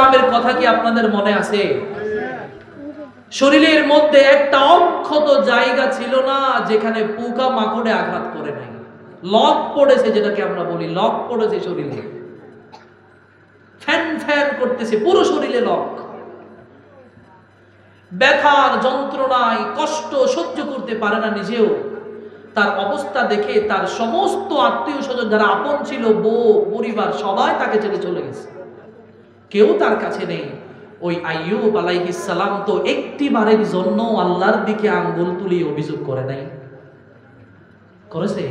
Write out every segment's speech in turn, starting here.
আলাইহিসসালামের কথা কি আপনাদের মনে আছে? শরীরের মধ্যে একটা অক্ষত জায়গা ছিল না যেখানে পোকা মাকড়ে আঘাত করে নাই। লক পড়েছে, যেটাকে আমরা বলি লক পড়েছে শরীরে, ফ্যান ফ্যান করতেছে পুরো শরীরে লক। ব্যথার যন্ত্রণায় কষ্ট সহ্য করতে পারে না নিজেও। তার অবস্থা দেখে তার সমস্ত আত্মীয় স্বজন যারা আপন ছিল, বউ পরিবার সবাই তাকে ছেড়ে চলে গেছে, কেউ তার কাছে নেই। ওই আইয়ুব আলাইহিস সালাম তো একটি বারের জন্য আল্লাহর দিকে আঙ্গুল তুলে অভিযোগ করে নাই, করেছে?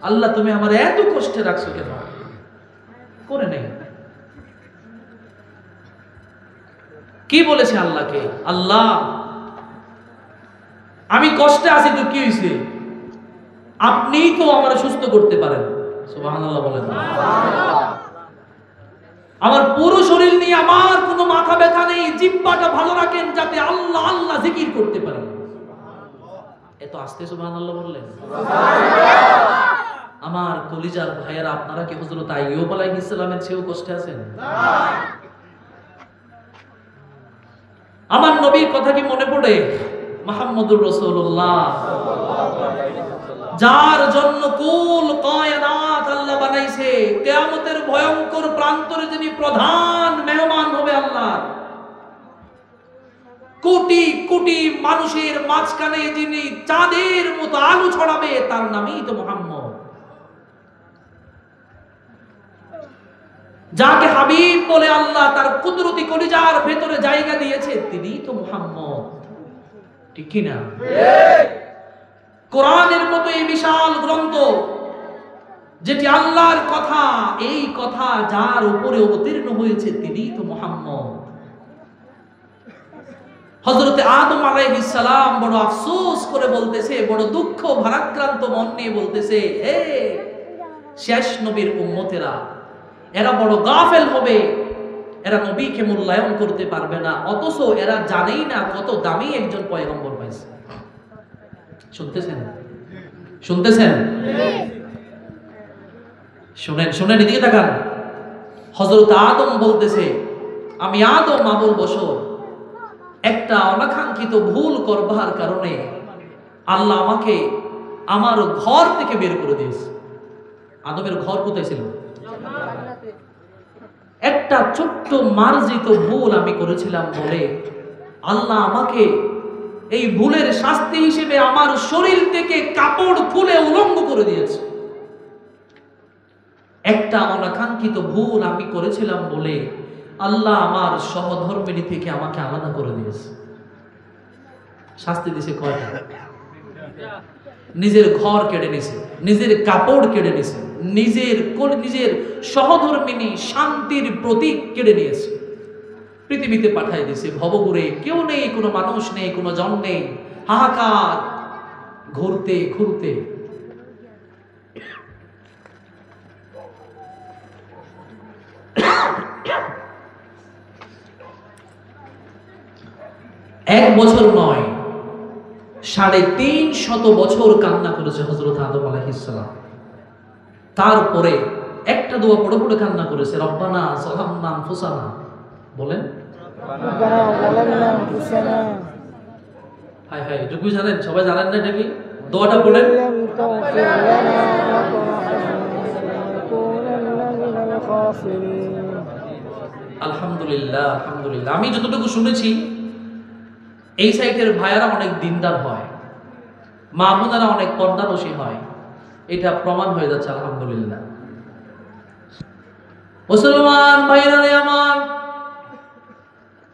আল্লাহ তুমি আমার এত কষ্টে রাখছো কেন? করে নাই। কি বলেছে আল্লাহকে? আল্লাহ আমি কষ্টে আছি তো কি হয়েছে, আপনিই তো আমার সুস্থ করতে পারেন। সুবহানাল্লাহ বলেন। আমার পুরো শরীর নিয়ে আমার কোনো মাথা ব্যথা নেই, জিহ্বাটা ভালো রাখেন যাতে আল্লাহ আল্লাহ জিকির করতে পারি। এত আস্তে সুবহানাল্লাহ বললেন। আমার কলিজার ভাইয়েরা, আপনারা কি হযরত আইয়ুব আলাইহিস সালামের চেয়েও কষ্টে আছেন? আমার নবীর কথা কি মনে পড়ে? মুহাম্মদুর রাসূলুল্লাহ, যার জন্য কুল কায়নাত আল্লাহ বানাইছে, কিয়ামতের ভয়ঙ্কর প্রান্তরে যিনি প্রধান মেহমান হবে আল্লাহ, কোটি কোটি মানুষের মাঝখানে যিনি চাঁদের মতো আলো ছড়াবে, তার নামই তো মুহাম্মদ। যাকে হাবিব বলে আল্লাহ তার কুদরতি কলিজার ভেতরে জায়গা দিয়েছে, তিনিই তো মুহাম্মদ। ঠিক কি না? কোরআনের মতো এই বিশাল গ্রন্থ, যেটি আল্লাহর কথা, এই কথা যার উপরে অবতীর্ণ হয়েছে তিনিই তো মুহাম্মদ। হযরতে আদম আলাইহিস সালাম বড় আফসোস করে বলতেছে, বড় দুঃখ ভারাক্রান্ত মন নিয়ে বলতেছে, হে শেষ নবীর উম্মতেরা, এরা বড় গাফেল হবে, এরা নবীকে মূল্যায়ন করতে পারবে না, অথচ এরা জানেই না কত দামি একজন পয়গম্বর পাইছে। শুনতেছেন? শুনতেছেন? শুনেন, শুনেন, এদিকে তাকান। হযরত আদম বলতেছে, আমি আদম আবুল বশর একটা অনাকাঙ্ক্ষিত ভুল করবার কারণে আল্লাহ আমাকে আমার ঘর থেকে বের করে দিয়েছে। আদমের ঘর কোথায় ছিল? একটা ছোট্ট মার্জিত ভুল আমি করেছিলাম বলে আল্লাহ আমাকে এই ভুলের শাস্তি হিসেবে আমার শরীর থেকে কাপড় খুলে উলঙ্গ করে দিয়েছে। একটা অনাকাঙ্ক্ষিত ভুল আমি করেছিলাম বলে আল্লাহ আমার সহধর্মিণী থেকে আমাকে আলাদা করে দিয়েছে। শাস্তি দিয়েছে কয়টা? নিজের ঘর কেড়ে নিছে, নিজের কাপড় কেড়ে নিছে, নিজের সহধর্মিণী শান্তির প্রতীক কেড়ে নিয়েছে, পৃথিবীতে পাঠিয়ে দিয়েছে ভবঘুরে। কেউ নেই, কোনো মানুষ নেই, কোনো জন নেই, হাহাকার, ঘুরতে ঘুরতে। এক বছর নয়, ৩৫০ বছর কান্না করেছে হযরত আদম আলাইহিস সালাম। তারপরে একটা দোয়া পড়ে পড়ে কান্না করেছে, রব্বানা যালামনা আনফুসানা। বলেন, রব্বানা যালামনা আনফুসানা। হায় হায়, এটা কি জানেন? সবাই জানেন না এটা কি? দোয়াটা বলেন। আলহামদুলিল্লাহ, আলহামদুলিল্লাহ। আমি যতটুকু শুনেছি এই সাইটের ভাইয়ারা অনেক দিনদার হয়, মা বোনেরা অনেক পর্দানশী হয়, এটা প্রমাণ হয়ে যাচ্ছে আলহামদুলিল্লাহ। মুসলমান ভাইরা রে আমার,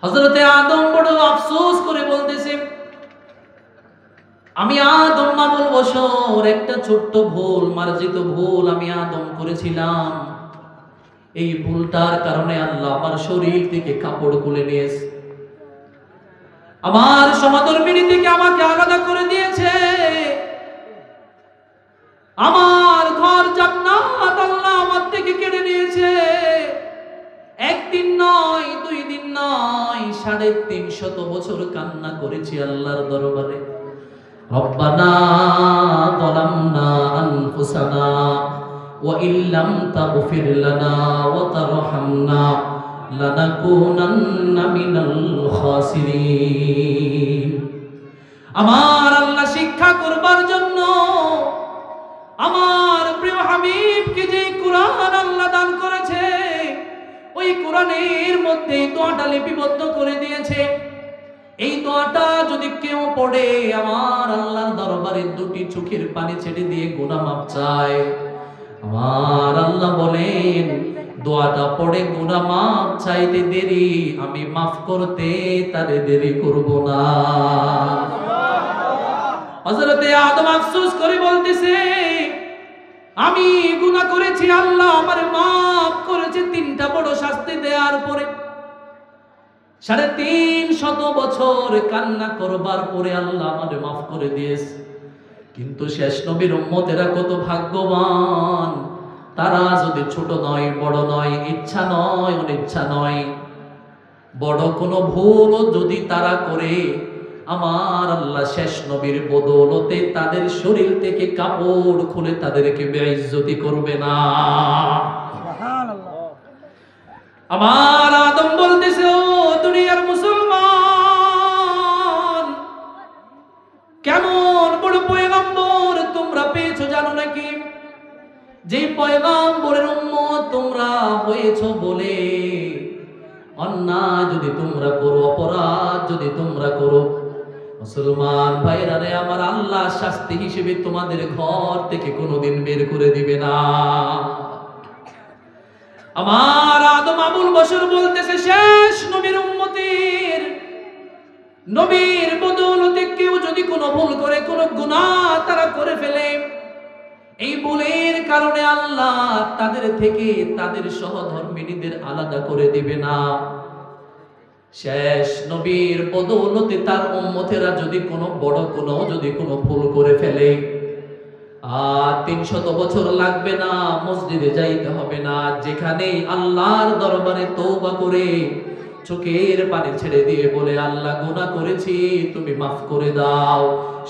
হযরতে আদম বড় আফসোস করে বলতেছে, আমি আদম মাবুল বশর একটা ছোট্ট ভুল, মার্জিত ভুল আমি আদম করেছিলাম। এই ভুলটার কারণে আল্লাহ আমার শরীর থেকে কাপড় খুলে নিয়েছে, আমার সহধর্মিণী থেকে আমাকে আলাদা করে দিয়েছে, আমার ঘর জান্নাত আল্লাহ আমার থেকে কেড়ে নিয়েছে। একদিন নয়, 2 দিন নয়, ৩৫০ বছর কান্না করেছি আল্লাহর দরবারে। রব্বানা যালামনা আনফুসানা ওয়া ইল্লাম তাগফির লানা ওয়া তারহামনা লানাকুনান্না মিনাল খাসিরিন। আমার আল্লাহ শিক্ষা করবার জন্য আমার প্রিয় হাবিবকে যে কোরআন আল্লাহ দান করেছে, ওই কোরআনের মধ্যে দোয়াটা লিপিবদ্ধ করে দিয়েছে। এই দোয়াটা যদি কেউ পড়ে আমার আল্লাহর দরবারে দুটি চোখের পানি ছেড়ে দিয়ে গুনাহ মাফ চায়, আমার আল্লাহ বলেন দোয়াটা পড়ে গুনাহ মাফ চাইতে দেরি, আমি মাফ করতে তারে দেরি করব না। হযরতে আদম আফসোস করে বলতেছে, আমি গুনাহ করেছি, আল্লাহ আমারে মাফ করেছে 3টা বড় শাস্তি দেওয়ার পরে। 350 বছর কান্না করবার পরে আল্লাহ আমারে মাফ করে দিয়েছে। কিন্তু শেষ নবীর উম্মতেরা কত ভাগ্যবান, তারা যদি ছোট নয়, বড় নয়, ইচ্ছা নয়, অনিচ্ছা নয়, বড় কোনো ভুলও যদি তারা করে, আমার আল্লাহ শেষ নবীর বদৌলতে তাদের শরীর থেকে কাপড় খুলে তাদেরকে বেইজ্জতি করবে না। আমার আদম বলতেছে, ও দুনিয়ার মুসলমান, কেমন বড় পয়গম্বর তোমরা পেয়েছো জানো নাকি? যে পয়গম্বরের উম্মত তোমরা হয়েছো বলে অন্যায় যদি তোমরা করো, অপরাধ যদি তোমরা করো, মুসলমান ভাইরা রে, আমার আল্লাহ শাস্তি হিসেবে তোমাদের ঘর থেকে কোনোদিন বের করে দিবে না। আমার আদম আবুল বশর বলতেছে, শেষ নবীর উম্মতের নবীর বদৌলতে কেউ যদি কোনো ভুল করে, কোনো গুনাহ তারা করে ফেলে, এই ভুলের কারণে আল্লাহ তাদের থেকে তাদের সহধর্মিনীদের আলাদা করে দিবে না। শেষ নবীর বদৌলতে তার উম্মতেরা যদি কোনো বড় যদি কোনো ভুল করে ফেলে, আর 300 বছর লাগবে না, মসজিদে যাইতে হবে না, যেখানে আল্লাহর দরবারে তওবা করে চোখের পানি ছেড়ে দিয়ে বলে, আল্লাহ গুনাহ করেছি, তুমি মাফ করে দাও,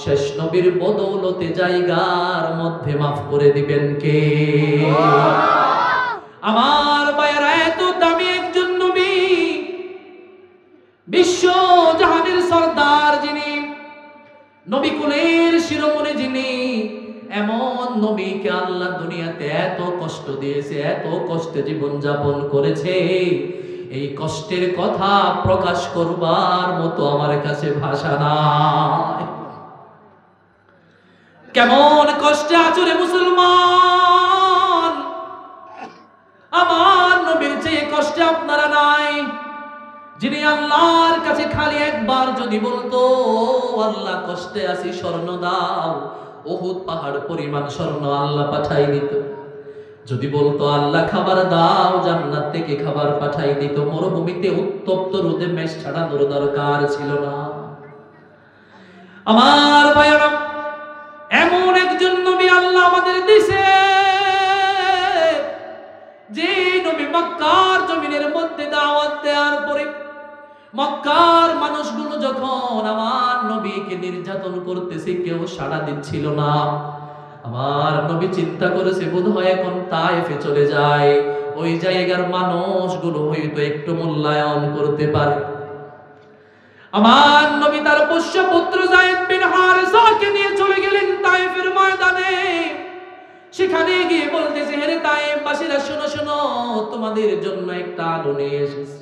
শেষ নবীর বদৌলতে জায়গার মধ্যে মাফ করে দিবেন কে? আমার ভাইয়েরা, এত দামি একজন নবী, বিশ্ব জাহানের সরদার যিনি, নবী কুলের শিরোমণি যিনি, এমন নবীকে আল্লাহ দুনিয়াতে এত কষ্ট দিয়েছে, এত কষ্টে জীবন যাপন করেছে, এই কষ্টের কথা প্রকাশ করবার মতো আমার কাছে ভাষা নাই। কেমন কষ্টে আছো রে মুসলমান, আমার নবীর চেয়ে কষ্টে আপনারা নাই। যিনি আল্লাহর কাছে খালি একবার যদি বলতো, আল্লাহ কষ্টে আছি, স্বর্ণ দাও, উহুদ পাহাড় পরিমাণ স্বর্ণ আল্লাহ পাঠাই দিত। যদি বলতো আল্লাহ খাবার দাও, জান্নাত থেকে খাবার পাঠাই দিত। মরুভূমিতে উত্তপ্ত রোদে মেষ ছাড়ানোর দরকার ছিল না। আমার ভাইয়েরা, এমন একজন নবী আল্লাহ আমাদের দিছে, যে নবী মক্কার জমিনের মধ্যে দাওয়াত দেওয়ার পরে মক্কার মানুষগুলো যখন আমার নবীকে নির্যাতন করতেছে, কেউ সাড়া দিচ্ছিল না। আমার নবী চিন্তা করেছে, বোধহয় এখন তায়েফে চলে যায়, ওই জায়গার মানুষগুলো হয়তো একটু মূল্যায়ন করতে পারে। আমার নবী তার পোষ্য পুত্র যায়েদ বিন হারেসাকে নিয়ে চলে গেলেন তায়েফের ময়দানে। সেখানে গিয়ে বলতেছে, হে তায়েফবাসীরা, শোনো শোনো, তোমাদের জন্য একটা আলো নিয়ে এসেছি।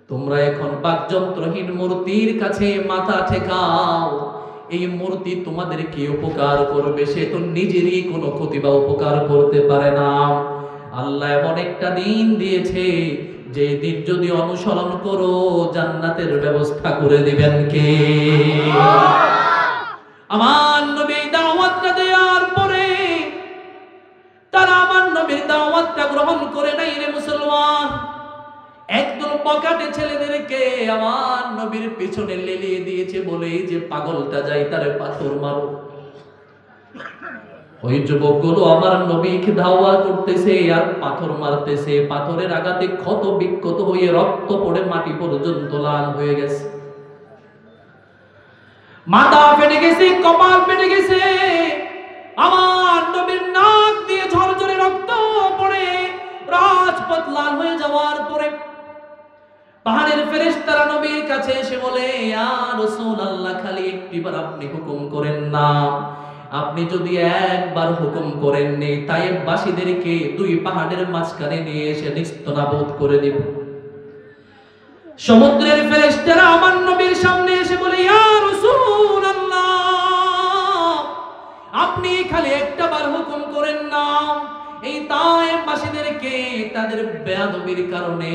তোমরা এখন বাকযন্ত্রহীন মূর্তির কাছে মাথা ঠেকাও, এই মূর্তি তোমাদের কি উপকার করবে? সে তো নিজেরই কোনো ক্ষতি বা উপকার করতে পারে না। আল্লাহ এমন একটা দিন দিয়েছে, যে দিন যদি অনুসরণ করো, জান্নাতের ব্যবস্থা করে দিবেন কে? আমার নবী দাওয়াতটা দেওয়ার পরে তারা আমার নবীর দাওয়াতটা গ্রহণ করে নাই রে মুসলমান। একদল পকেটে ছেলেদেরকে আমার নবীর পিছনে লেলিয়ে দিয়েছে, বলে যে পাগলটা যাই তারে পাথর মারো। ওই যুবকগুলো আমার নবীকে ধাওয়া করতেছে আর পাথর মারতেছে। পাথরের আঘাতে ক্ষত বিক্ষত হয়ে রক্ত পড়ে মাটি পর্যন্ত লাল হয়ে গেছে, মাথা ফেটে গেছে, কপাল ফেটে গেছে। আমার নবীর নাক দিয়ে ঝরঝরে রক্ত পড়ে রাজপথ লাল হয়ে যাওয়ার পরে ফেরেশতারা নবীর কাছে এসে বলে, ইয়া রাসূলুল্লাহ, খালি একটিবার আপনি হুকুম করেন না। আপনি যদি একবার হুকুম করেন নেই, তায়েফবাসীদেরকে দুই পাহাড়ের মাঝখানে নিয়ে এসে নিস্তনাবুদ করে দিব। সমুদ্রের ফেরেশতারা আমার নবীর সামনে এসে বলে, ইয়া রাসূলুল্লাহ, আপনি খালি একটাবার হুকুম করেন না, এই তায়েফবাসীদেরকে তাদের বেয়াদবির কারণে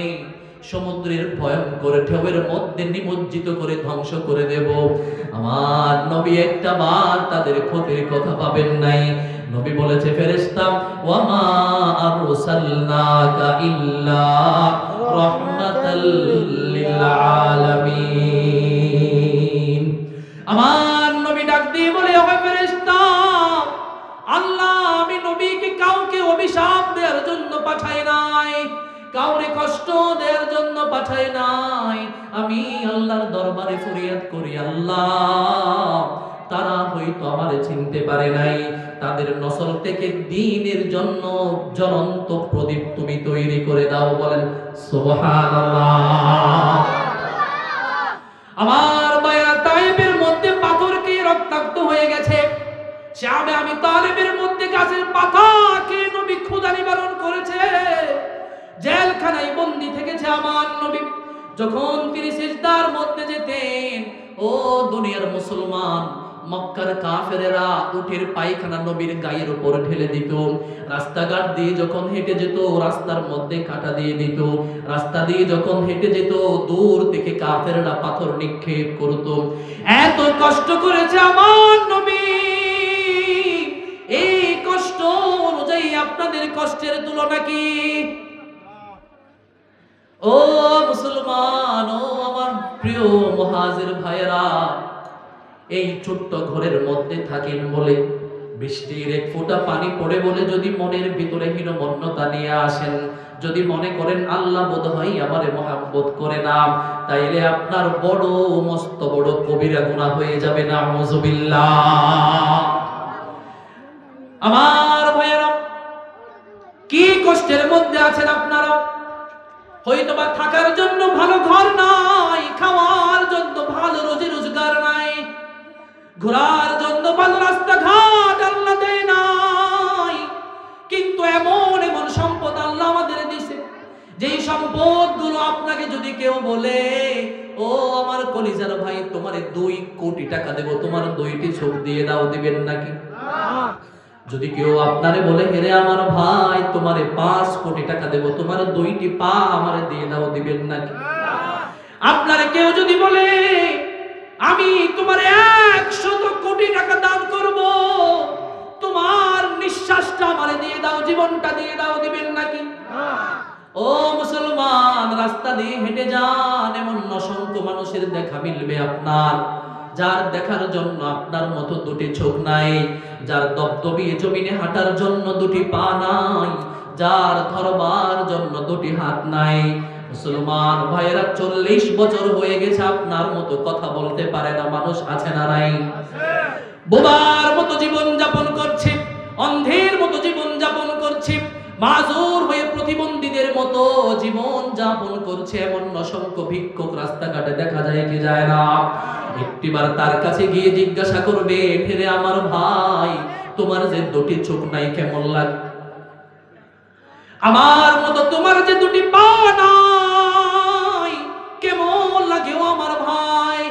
সমুদ্রের ভয়ঙ্কর ঢেউয়ের মধ্যে নিমজ্জিত করে ধ্বংস করে দেব। আমার নবী একটা বার তাদের ক্ষতির কথা ভাবেন নাই। নবী বলেছে, ফেরেশতা, ওয়া মা আরসালনাকা ইল্লা রাহমাতাল লিল আলামিন। আমার নবী ডাক দিয়ে বলে, ও ফেরেশতা, আল্লাহ আমি নবীকে কাউকে অভিশাপ দেওয়ার জন্য পাঠাই নাই, কাউরে কষ্ট দেওয়ার জন্য পাঠাই নাই। আমি আল্লাহর দরবারে ফরিয়াদ করি, আল্লাহ তারা হয়তো আমারে চিনতে পারে নাই, তাদের নসল থেকে দ্বীনের জন্য জ্বলন্ত প্রদীপ তুমি তৈরি করে দাও। বলেন সুবহানাল্লাহ। আমার ভাইরা, তায়েফের মধ্যে পাথরকে রক্তাক্ত হয়ে গেছে। শামে আমি তালেবের মধ্যে গাছের পাতা খেয়ে নবী ক্ষুধা নিবারণ করেছে। জেলখানায় বন্দী থেকেছে আমার নবী। যখন তিনি সিজদার মধ্যে যেতেন, ও দুনিয়ার মুসলমান, মক্কার কাফেরেরা উটের পায়খানা নবীর গায়ের উপর ঢেলে দিত। রাস্তাঘাট দিয়ে যখন হেঁটে যেত, রাস্তার মধ্যে কাঁটা দিয়ে দিত। রাস্তা দিয়ে যখন হেঁটে যেত, দূর থেকে কাফেরেরা পাথর নিক্ষেপ করত। এত কষ্ট করেছে আমার নবী। এই কষ্ট অনুযায়ী আপনাদের কষ্টের তুলনা কি? ও মুসলমান, ও আমার প্রিয় মুহাজির ভাইয়েরা, এই ছোট্ট ঘরের মধ্যে থাকেন বলে, বৃষ্টির এক ফোঁটা পানি পড়ে বলে যদি মনের ভিতরে হীনমন্যতা নিয়ে আসেন, যদি মনে করেন আল্লাহ বোধহয় আমারে মহব্বত করে না, তাইলে আপনার বড় মস্ত বড় কবিরা গুনাহ হয়ে যাবে। নাউযুবিল্লাহ। আমার ভাইয়েরা, কি কষ্টের মধ্যে আছেন আপনারা। হয়তোবা থাকার জন্য ভালো ঘর নাই, খাওয়ার জন্য ভালো রুজি রোজগার নাই, ঘোরার জন্য ভালো রাস্তাঘাট আল্লাহ দেয় নাই, কিন্তু এমন এমন সম্পদ আল্লাহ আমাদের দিয়েছে, যেই সম্পদগুলো আপনাকে যদি কেউ বলে, ও আমার কলিজার ভাই, তোমারে 2 কোটি টাকা দেব, তোমার 2টি চোখ দিয়ে দাও, দিবেন নাকি? যদি কেউ আপনারে বলে, হেরে আমার ভাই, তোমারে 5 কোটি টাকা দেব, তোমার 2টি পা আমারে দিয়ে দাও, দিবেন নাকি? আপনারে কেউ যদি বলে, আমি তোমার 100 কোটি টাকা দান করব, তোমার নিঃশ্বাসটা আমারে দিয়ে দাও, জীবনটা দিয়ে দাও, দিবেন নাকি? ও মুসলমান, রাস্তা দিয়ে হেঁটে যান, এমন অসংখ্য মানুষের দেখা মিলবে আপনার, যার দেখার জন্য আপনার মতো 2টি চোখ নাই, যার দপদপিয়ে জমিনে হাঁটার জন্য 2টি পা নাই, যার ধরবার জন্য 2টি হাত নাই। মুসলমান ভাইয়েরা, 40 বছর হয়ে গেছে আপনার মতো কথা বলতে পারে না মানুষ আছে না নাই? বোবার মতো জীবন যাপন করছে, অন্ধের মতো জীবন যাপন করছে, মাজুর হয়ে প্রতিবন্ধীদের মতো জীবন যাপন করছে, এমন অসংখ্য ভিক্ষুক রাস্তাঘাটে দেখা যায় কি যায় না? একটিবার তার কাছে গিয়ে জিজ্ঞাসা করবে, ফেরে আমার ভাই, তোমার যে 2টি চোখ নাই কেমন লাগে? আমার মতো তোমার যে 2টি পা নাই কেমন লাগে ও আমার ভাই?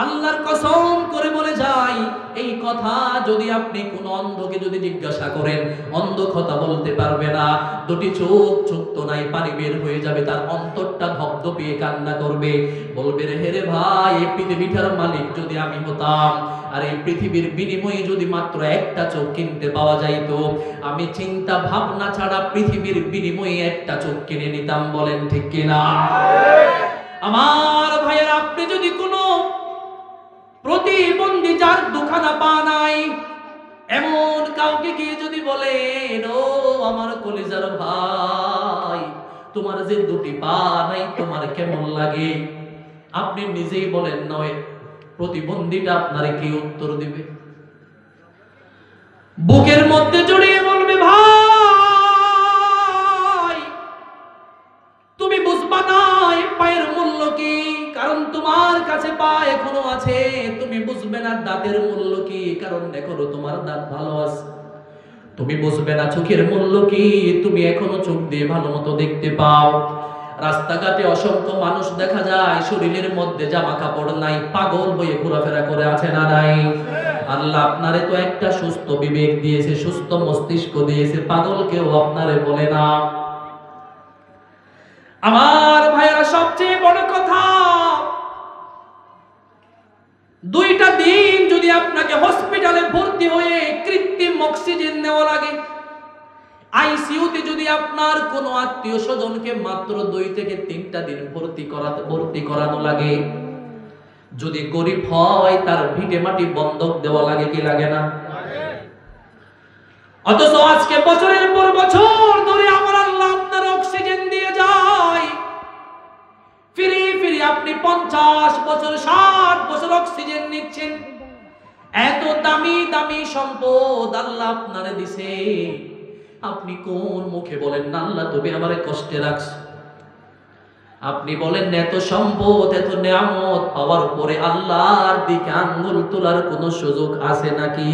আল্লাহর কসম করে বলে যাই, এই কথা যদি আপনি কোন অন্ধকে যদি জিজ্ঞাসা করেন, অন্ধ কথা বলতে পারবে না। 2টি চোখ তো নাই, পানি বের হয়ে যাবে, তার অন্তরটা ধপধপিয়ে কান্না করবে, বলবে, রে হেরে ভাই, এই পৃথিবীটার মালিক যদি আমি হতাম, আর এই পৃথিবীর বিনিময়ে যদি মাত্র একটা চোখ কিনতে পাওয়া যাইতো, আমি চিন্তা ভাবনা ছাড়া পৃথিবীর বিনিময়ে একটা চোখ কিনে নিতাম। বলেন ঠিক কিনা? আমার ভাইয়ের, আপনি যদি কোনো প্রতিবন্ধী যার 2খানা পা নাই, এমন কাউকে গিয়ে যদি বলেন, ও আমার কলিজার ভাই, তোমার যে 2টি পা নাই তোমার কেমন লাগে? আপনি নিজেই বলেন নয়, প্রতিবন্ধীটা আপনারে কি উত্তর দিবে? বুকের মধ্যে জড়িয়ে বলবে, ভাই তুমি বুঝবা না এই পায়ের মূল্য কি, আছে, তুমি বুঝবে না দাঁতের মূল্য কি, কারণ এখনো তোমার দাঁত ভালো আছে। তুমি বুঝবে না চোখের মূল্য কি, তুমি এখনো চোখ দিয়ে ভালো মতো দেখতে পাও। রাস্তাঘাটে অসংখ্য মানুষ দেখা যায় শরীরের মধ্যে জামা কাপড় নাই, পাগল হয়ে ঘোরাফেরা করে আছে না নাই? আল্লাহ আপনারে তো একটা সুস্থ বিবেক দিয়েছে, সুস্থ মস্তিষ্ক দিয়েছে, পাগল কেউ আপনারে বলে না। আমার ভাইয়েরা, সবচেয়ে বড় কথা, 2টা দিন যদি আপনাকে হসপিটালে ভর্তি হয়ে কৃত্রিম অক্সিজেন নেওয়া লাগে, আইসিইউতে যদি আপনার কোনো আত্মীয় স্বজনকে মাত্র 2 থেকে 3টা দিন ভর্তি করানো লাগে, যদি গরিব হয় তার ভিটে মাটি বন্ধক দেওয়া লাগে কি লাগে না? অথচ আজকে বছরের পর বছর ধরে আমার আল্লাহ আপনার অক্সিজেন দিয়ে যায়, ফিরে ফিরে আপনি 50 বছর 60 বছর অক্সিজেন নিচ্ছেন। এত দামি দামি সম্পদ আল্লাহ আপনারে দিছে, আপনি কোন মুখে বলেন না আল্লাহ তুমি আমারে কষ্টে রাখছ? আপনি বলেন এত সম্পদ এত নিয়ামত পাওয়ার পরে আল্লাহর দিকে আঙ্গুল তোলার কোনো সুযোগ আছে নাকি?